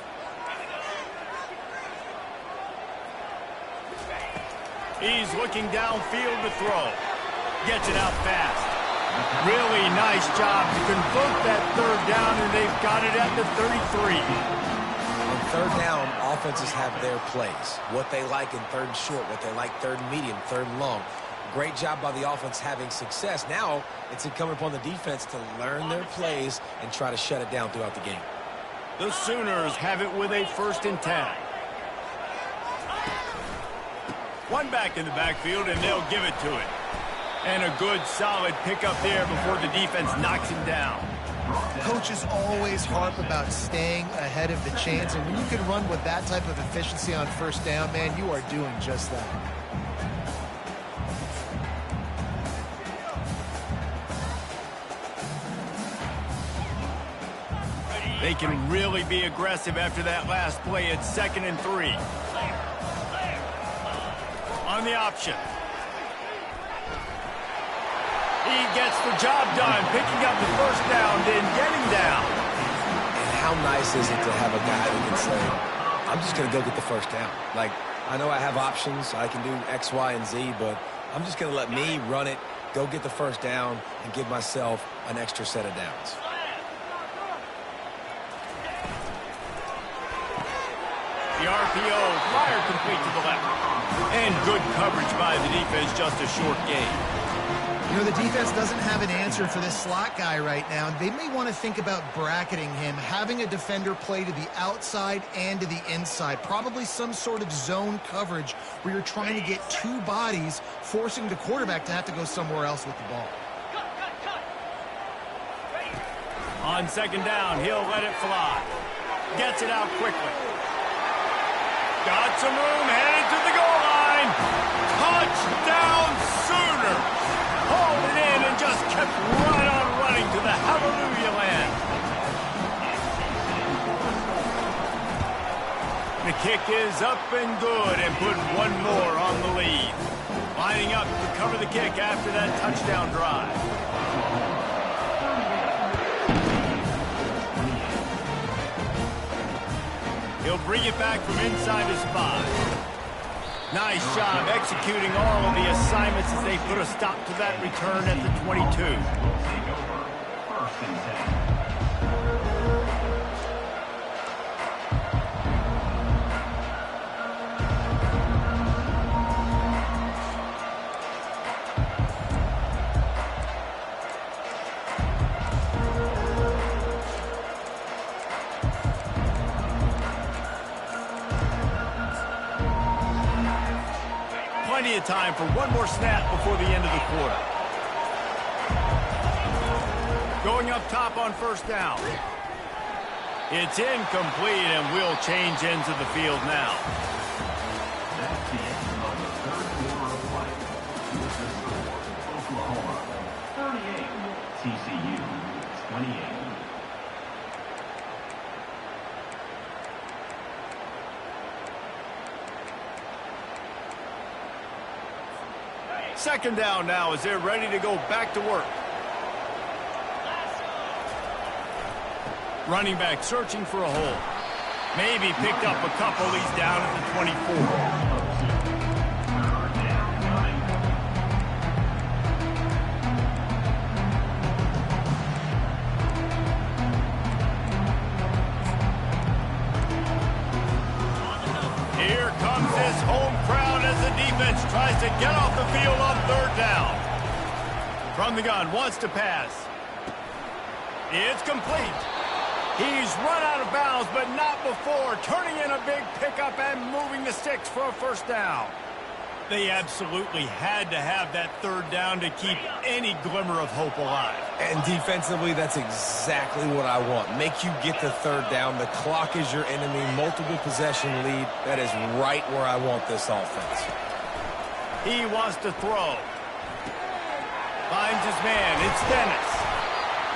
He's looking downfield to throw. Gets it out fast. Really nice job to convert that third down, and they've got it at the 33. On third down, offenses have their plays. What they like in third and short, what they like third and medium, third and long. Great job by the offense having success. Now it's incumbent upon the defense to learn their plays and try to shut it down throughout the game. The Sooners have it with a 1st and 10. One back in the backfield, and they'll give it to it. And a good, solid pickup there before the defense knocks him down. Coaches always harp about staying ahead of the chains, and when you can run with that type of efficiency on 1st down, man, you are doing just that. They can really be aggressive after that last play. It's 2nd and 3. On the option. He gets the job done, picking up the 1st down, then getting down. And how nice is it to have a guy who can say, I'm just going to go get the 1st down. Like, I know I have options. I can do X, Y, and Z, but I'm just going to let me run it, go get the 1st down, and give myself an extra set of downs. The RPO, fire complete to the left. And good coverage by the defense, just a short gain. You know, the defense doesn't have an answer for this slot guy right now. They may want to think about bracketing him, having a defender play to the outside and to the inside. Probably some sort of zone coverage where you're trying to get 2 bodies, forcing the quarterback to have to go somewhere else with the ball. On 2nd down, he'll let it fly. Gets it out quickly. Got some room, headed to the goal line. Touchdown Sooners! Hauled it in and just kept right on running to the hallelujah land. The kick is up and good and put one more on the lead. Lining up to cover the kick after that touchdown drive. He'll bring it back from inside his 5. Nice job executing all of the assignments as they put a stop to that return at the 22. 1st and 10. Plenty of time for one more snap before the end of the quarter. Going up top on 1st down. It's incomplete, and we'll change ends of the field now. That's the end of the 3rd quarter of play. With the score, Oklahoma 38, TCU 28. Second down now as they're ready to go back to work. Running back searching for a hole. Maybe picked up a couple. He's down at the 24. Here comes this home crowd as the defense tries to get off the field on 3rd down. From the gun, wants to pass. It's complete. He's run out of bounds, but not before. Turning in a big pickup and moving the sticks for a 1st down. They absolutely had to have that 3rd down to keep any glimmer of hope alive. And defensively, that's exactly what I want. Make you get the 3rd down. The clock is your enemy. Multiple possession lead. That is right where I want this offense. He wants to throw. Finds his man. It's Dennis.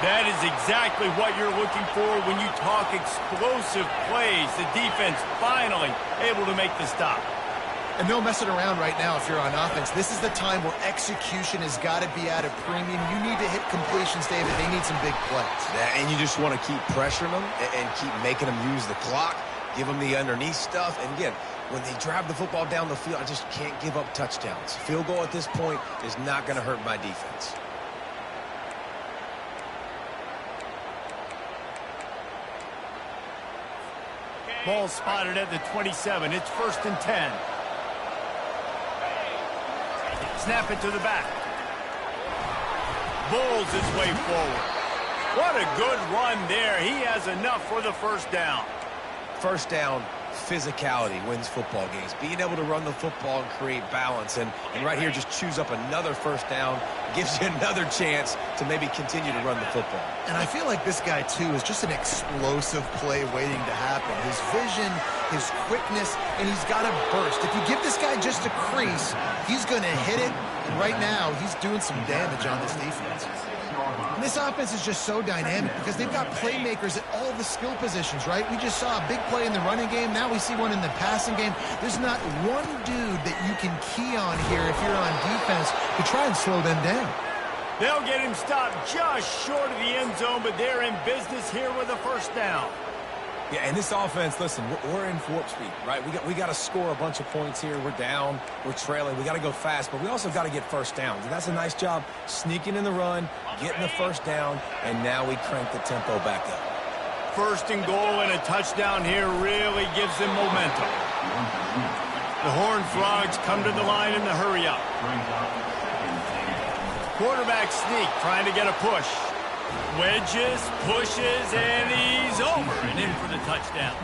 That is exactly what you're looking for when you talk explosive plays. The defense finally able to make the stop. And no messing around right now if you're on offense. This is the time where execution has got to be at a premium. You need to hit completions, David. They need some big plays. And you just want to keep pressuring them and keep making them use the clock, give them the underneath stuff. And again, when they drive the football down the field, I just can't give up touchdowns. Field goal at this point is not going to hurt my defense. Ball spotted at the 27. It's 1st and 10. Snap it to the back. Bulls his way forward. What a good run there. He has enough for the first down. First down, physicality wins football games. Being able to run the football and create balance. And right here, just choose up another first down. Gives you another chance to maybe continue to run the football. And I feel like this guy, too, is just an explosive play waiting to happen. His vision, his quickness, and he's got a burst. If you give this guy just a crease, he's going to hit it. And right now, he's doing some damage on this defense. And this offense is just so dynamic because they've got playmakers at all the skill positions, right? We just saw a big play in the running game. Now we see one in the passing game. There's not one dude that you can key on here if you're on defense to try and slow them down. They'll get him stopped just short of the end zone, but they're in business here with a first down. Yeah, and this offense, listen, we're in warp speed, right? We got to score a bunch of points here. We're down. We're trailing. We got to go fast, but we also got to get first downs. And that's a nice job sneaking in the run, getting the first down, and now we crank the tempo back up. 1st and goal and a touchdown here really gives them momentum. The Horned Frogs come to the line in the hurry up. Quarterback sneak trying to get a push. Wedges, pushes, and he's over and in for the touchdown.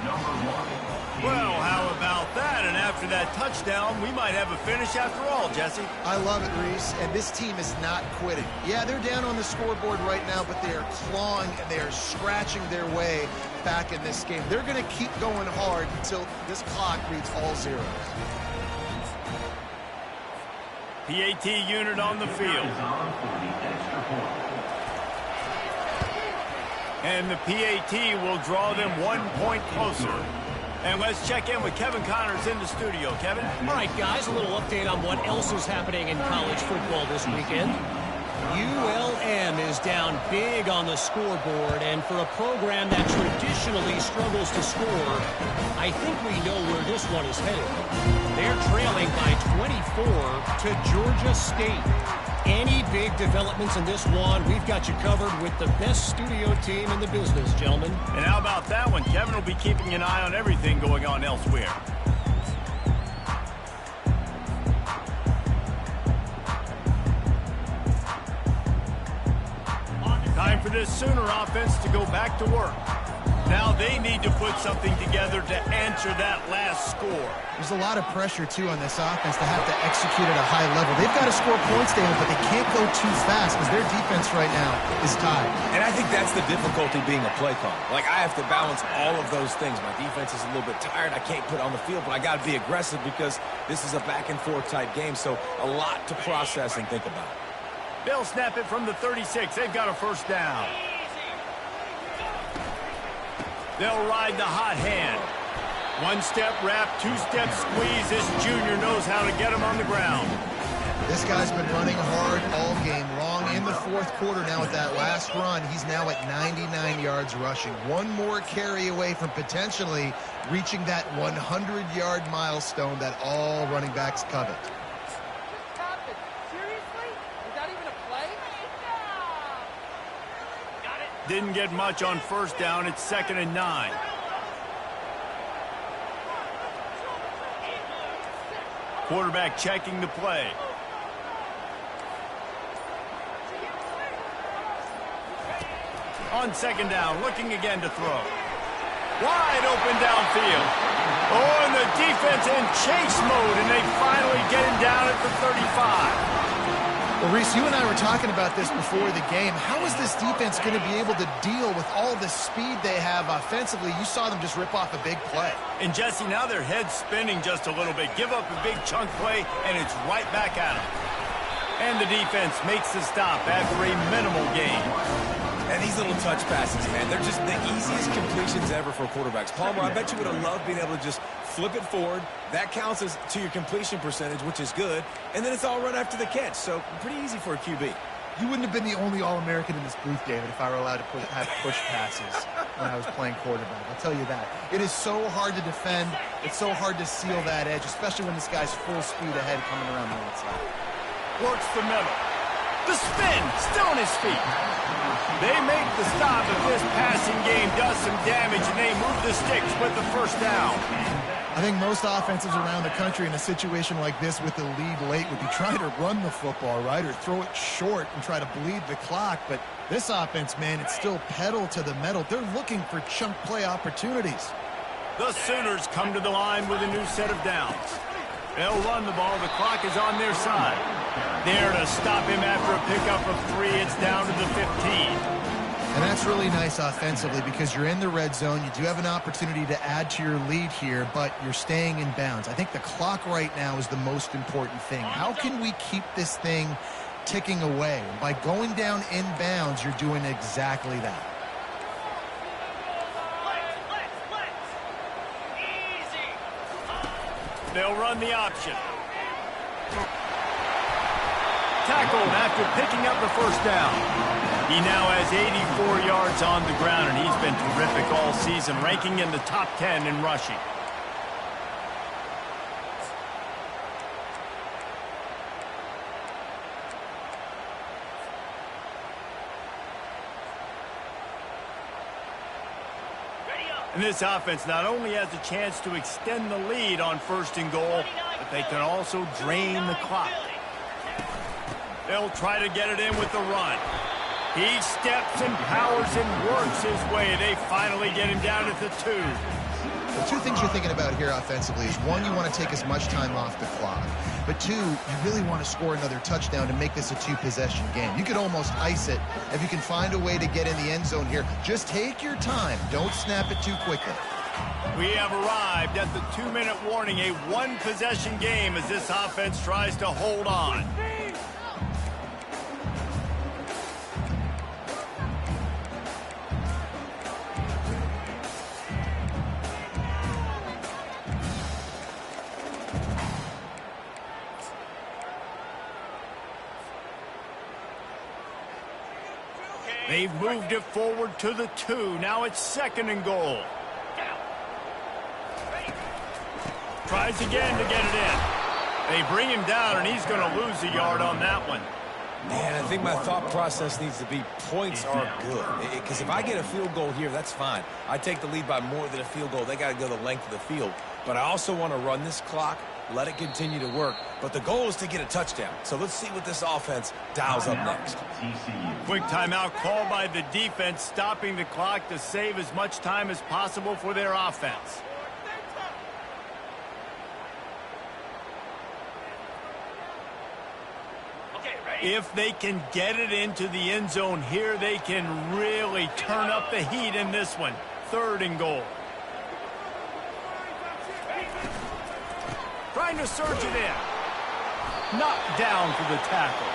Well, how about that? And after that touchdown, we might have a finish after all, Jesse. I love it, Reese, and this team is not quitting. Yeah, they're down on the scoreboard right now, but they are clawing and they are scratching their way back in this game. They're going to keep going hard until this clock reads all zeros. PAT unit on the field. And the PAT will draw them 1 point closer. And let's check in with Kevin Connors in the studio. Kevin? All right, guys, a little update on what else is happening in college football this weekend. ULM is down big on the scoreboard, and for a program that traditionally struggles to score, I think we know where this one is headed. They're trailing by 24 to Georgia State. Any big developments in this one, we've got you covered with the best studio team in the business, gentlemen. And how about that one? Kevin will be keeping an eye on everything going on elsewhere. Time for this Sooner offense to go back to work. Now they need to put something together to answer that last score. There's a lot of pressure, too, on this offense to have to execute at a high level. They've got to score points, David, but they can't go too fast because their defense right now is tied. And I think that's the difficulty being a play caller. Like, I have to balance all of those things. My defense is a little bit tired. I can't put on the field, but I got to be aggressive because this is a back-and-forth type game, so a lot to process and think about. They'll snap it from the 36. They've got a first down. They'll ride the hot hand. 1-step wrap, 2-step squeeze. This junior knows how to get him on the ground. This guy's been running hard all game long in the 4th quarter now with that last run. He's now at 99 yards rushing. One more carry away from potentially reaching that 100-yard milestone that all running backs covet. Didn't get much on first down. It's 2nd and 9. Quarterback checking the play. On 2nd down, looking again to throw. Wide open downfield. Oh, and the defense in chase mode, and they finally get him down at the 35. Well, Reese, you and I were talking about this before the game. How is this defense going to be able to deal with all the speed they have offensively? You saw them just rip off a big play. And, Jesse, now their head's spinning just a little bit. Give up a big chunk play, and it's right back at them. And the defense makes the stop after a minimal gain. And these little touch passes, man, they're just the easiest completions ever for quarterbacks. Palmer, I bet you would have loved being able to just flip it forward. That counts as to your completion percentage, which is good. And then it's all run after the catch. So pretty easy for a QB. You wouldn't have been the only All-American in this booth, David, if I were allowed to have push passes when I was playing quarterback. I'll tell you that. It is so hard to defend. It's so hard to seal that edge, especially when this guy's full speed ahead coming around the outside. Works the middle. The spin, still on his feet. They make the stop, but this passing game does some damage, and they move the sticks with the first down. I think most offenses around the country in a situation like this with the lead late would be trying to run the football, right, or throw it short and try to bleed the clock. But this offense, man, it's still pedal to the metal. They're looking for chunk play opportunities. The Sooners come to the line with a new set of downs. They'll run the ball. The clock is on their side. There to stop him after a pickup of 3. It's down to the 15. And that's really nice offensively because you're in the red zone. You do have an opportunity to add to your lead here, but you're staying in bounds. I think the clock right now is the most important thing. How can we keep this thing ticking away? And by going down in bounds, you're doing exactly that. They'll run the option. Tackled after picking up the first down. He now has 84 yards on the ground, and he's been terrific all season, ranking in the top 10 in rushing. And this offense not only has a chance to extend the lead on 1st and goal, but they can also drain the clock. They'll try to get it in with the run. He steps and powers and works his way. They finally get him down at the 2. The 2 things you're thinking about here offensively is, 1, you want to take as much time off the clock. But 2, you really want to score another touchdown to make this a 2-possession game. You could almost ice it if you can find a way to get in the end zone here. Just take your time. Don't snap it too quickly. We have arrived at the 2-minute warning, a 1-possession game as this offense tries to hold on. They've moved it forward to the 2. Now it's 2nd and goal. Tries again to get it in. They bring him down, and he's going to lose a yard on that one. Man, I think my thought process needs to be points are good. Because if I get a field goal here, that's fine. I take the lead by more than a field goal. They got to go the length of the field. But I also want to run this clock, let it continue to work. But the goal is to get a touchdown. So let's see what this offense dials up next. Quick timeout called by the defense, stopping the clock to save as much time as possible for their offense. If they can get it into the end zone here, they can really turn up the heat in this one. 3rd and goal. Trying to surge it in. Knocked down for the tackle.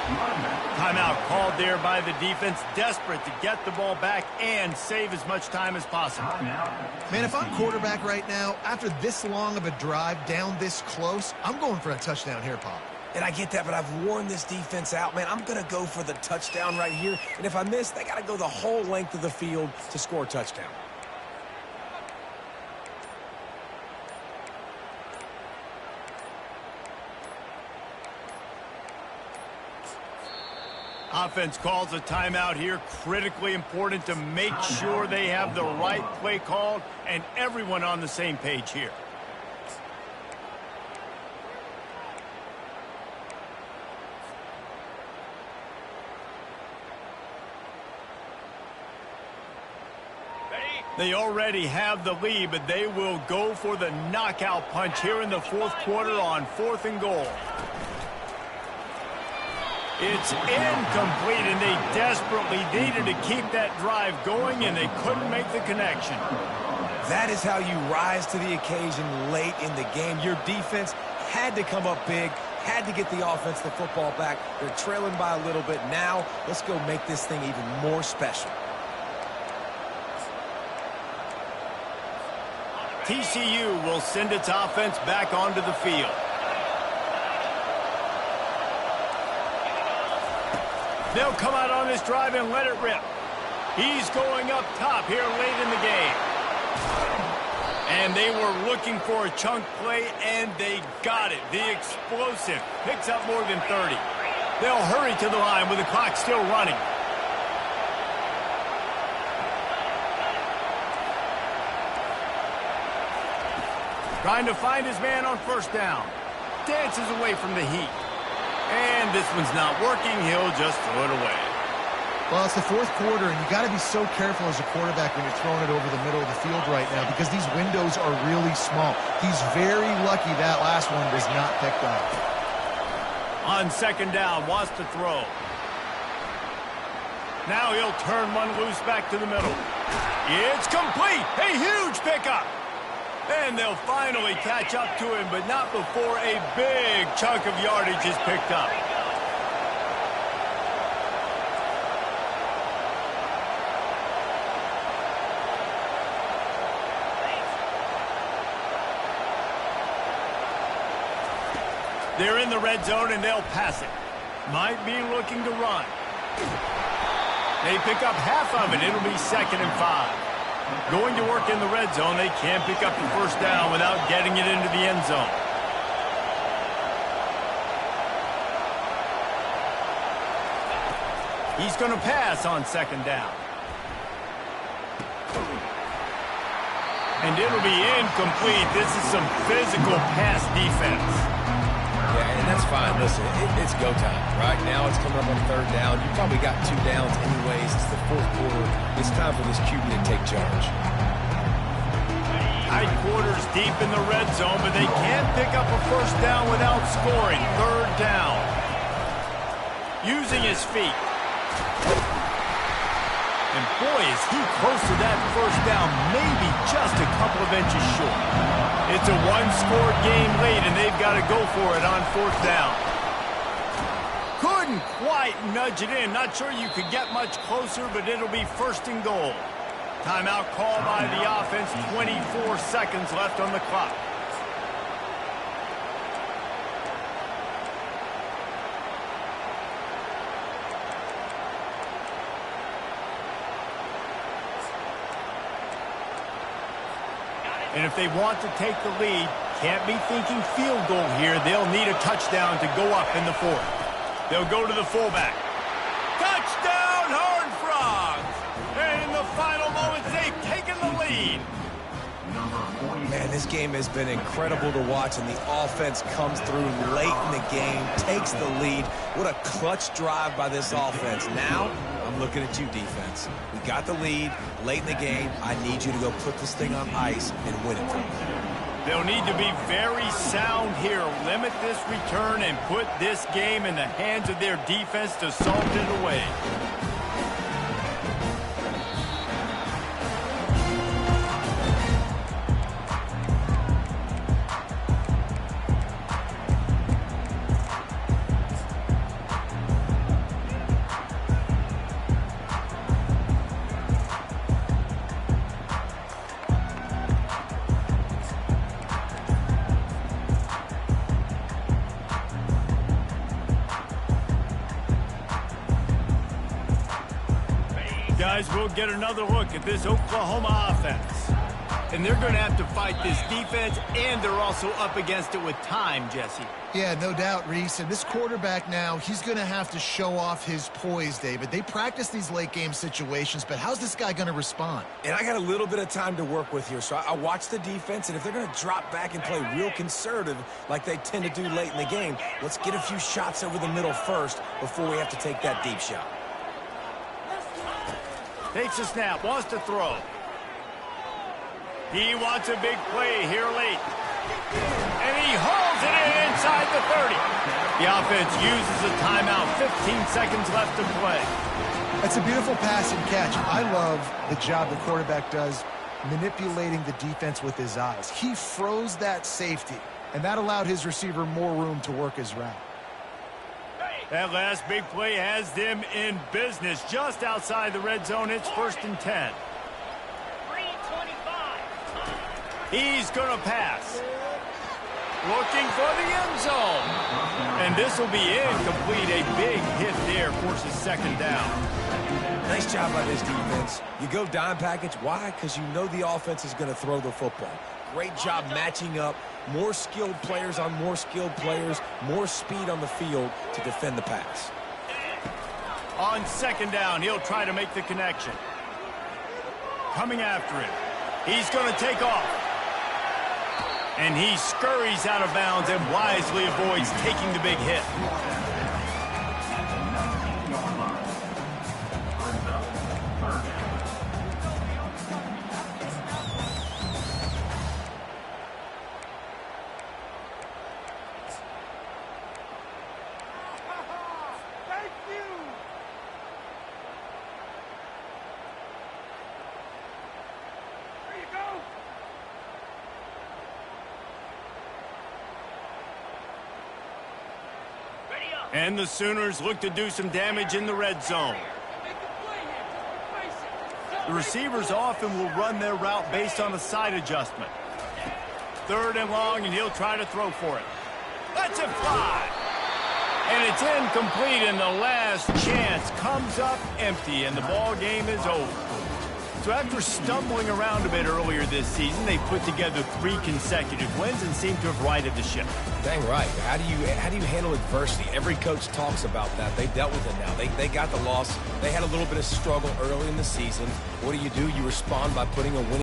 Timeout called there by the defense, desperate to get the ball back and save as much time as possible. Man, if I'm quarterback right now, after this long of a drive down this close, I'm going for a touchdown here, Pop. And I get that, but I've worn this defense out, man. I'm going to go for the touchdown right here. And if I miss, they got to go the whole length of the field to score a touchdown. Offense calls a timeout here. Critically important to make sure they have the right play called and everyone on the same page here. They already have the lead, but they will go for the knockout punch here in the 4th quarter on 4th and goal. It's incomplete, and they desperately needed to keep that drive going, and they couldn't make the connection. That is how you rise to the occasion late in the game. Your defense had to come up big, had to get the offense the football back. They're trailing by a little bit. Now, let's go make this thing even more special. TCU will send its offense back onto the field. They'll come out on this drive and let it rip. He's going up top here late in the game. And they were looking for a chunk play, and they got it. The explosive picks up more than 30. They'll hurry to the line with the clock still running. Trying to find his man on first down. Dances away from the heat. And this one's not working. He'll just throw it away. Well, it's the fourth quarter, and you got to be so careful as a quarterback when you're throwing it over the middle of the field right now because these windows are really small. He's very lucky that last one was not picked up. On second down, wants to throw. Now he'll turn one loose back to the middle. It's complete. A huge pickup. And they'll finally catch up to him, but not before a big chunk of yardage is picked up. They're in the red zone, and they'll pass it. Might be looking to run. They pick up half of it. It'll be 2nd and 5. Going to work in the red zone, they can't pick up the first down without getting it into the end zone. He's going to pass on second down. And it'll be incomplete. This is some physical pass defense. Yeah, and that's fine. Listen, it's go time. Right now it's coming up on third down. You probably got 2 downs anyways. It's the fourth quarter. It's time for this QB to take charge. Tight quarters deep in the red zone, but they can't pick up a first down without scoring. Third down. Using his feet. And boy, is he close to that first down, maybe just a couple of inches short. It's a one-score game late, and they've got to go for it on fourth down. Couldn't quite nudge it in. Not sure you could get much closer, but it'll be 1st and goal. Timeout called by the offense, 24 seconds left on the clock. And if they want to take the lead, can't be thinking field goal here. They'll need a touchdown to go up in the fourth. They'll go to the fullback. Touchdown, Horned Frogs! And in the final moments, they've taken the lead. Man, this game has been incredible to watch, and the offense comes through late in the game, takes the lead. What a clutch drive by this offense. Now, I'm looking at you, defense. We got the lead late in the game. I need you to go put this thing on ice and win it for me. They'll need to be very sound here. Limit this return and put this game in the hands of their defense to salt it away. Guys, we'll get another look at this Oklahoma offense. And they're going to have to fight this defense, and they're also up against it with time, Jesse. Yeah, no doubt, Reese. And this quarterback now, he's going to have to show off his poise, David. They practice these late-game situations, but how's this guy going to respond? And I got a little bit of time to work with here, so I watch the defense, and if they're going to drop back and play real conservative like they tend to do late in the game, let's get a few shots over the middle first before we have to take that deep shot. Takes a snap, wants to throw. He wants a big play here late. And he hauls it in inside the 30. The offense uses a timeout. 15 seconds left to play. That's a beautiful pass and catch. I love the job the quarterback does manipulating the defense with his eyes. He froze that safety, and that allowed his receiver more room to work his route. That last big play has them in business. Just outside the red zone, it's 1st and 10. He's going to pass. Looking for the end zone. And this will be incomplete. A big hit there forces 2nd down. Nice job by this defense. You go dime package. Why? Because you know the offense is going to throw the football. great job matching up more skilled players on more skilled players, more speed on the field to defend the pass. On second down, he'll try to make the connection. Coming after him. He's going to take off. And he scurries out of bounds and wisely avoids taking the big hit. And the Sooners look to do some damage in the red zone. The receivers often will run their route based on a side adjustment. Third and long, and he'll try to throw for it. Lets it fly. And it's incomplete, and the last chance comes up empty, and the ball game is over. So after stumbling around a bit earlier this season, they put together 3 consecutive wins and seem to have righted the ship. Dang right. How do you handle adversity? Every coach talks about that. They dealt with it now. They got the loss. They had a little bit of struggle early in the season. What do? You respond by putting a win.